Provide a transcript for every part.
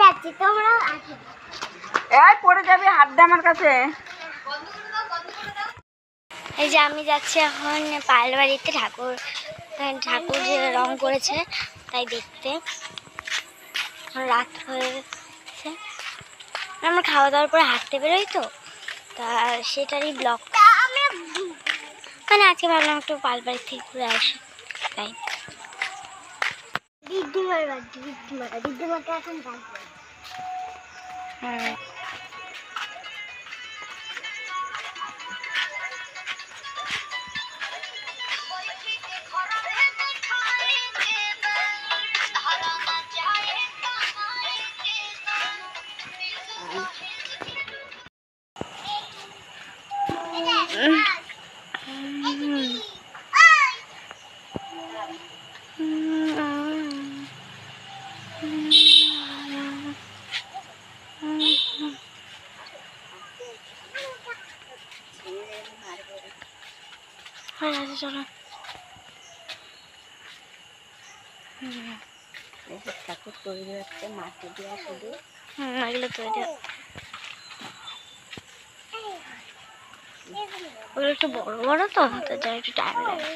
যাচ্ছি, তোমরা আসো। এই পড়ে যাবি, হাত দে আমার কাছে। এই যে আমি যাচ্ছি এখন পায়েল বাড়িতে, ঠাকুর যে রং করেছে তাই দেখতে। রাত হয়ে গেছে, আমরা খাওয়া দাওয়ার পরে হাঁটতে বেরোই তো, তা সেটারই ব্লগ। মানে আজকে ভাবলাম একটু পায়েল বাড়ি থেকে ঘুরে আসি, তাই। দিদিমাকে এখন ডাকবো। চলো ঠাকুর তৈরি হচ্ছে, মাটি দেওয়া শুধু। এগুলো তৈরি, ওগুলো একটু বড় বড় তো, যাই একটু টাইম লাগে।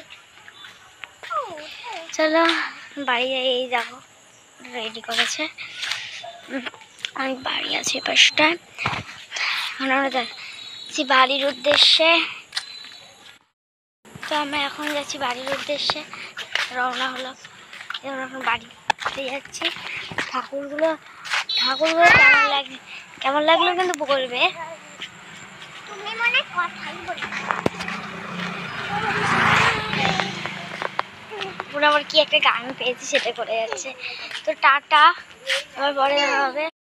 চলো বাড়ি যাই, এই যাবো রেডি করেছে, অনেক বাড়ি আছে পাশটায়। এখন আমরা যাচ্ছি বাড়ির উদ্দেশ্যে। তো আমরা এখন যাচ্ছি বাড়ির উদ্দেশ্যে, রওনা হলো। এখন এখন বাড়িতে যাচ্ছি। ঠাকুরগুলো কেমন লাগলো কিন্তু বলবে। তুমি মনে কথাই বলবে, পুরো আবার কি একটা গান পেয়েছি সেটা করে যাচ্ছে। তো টাটা, আবার পরে দেখা হবে।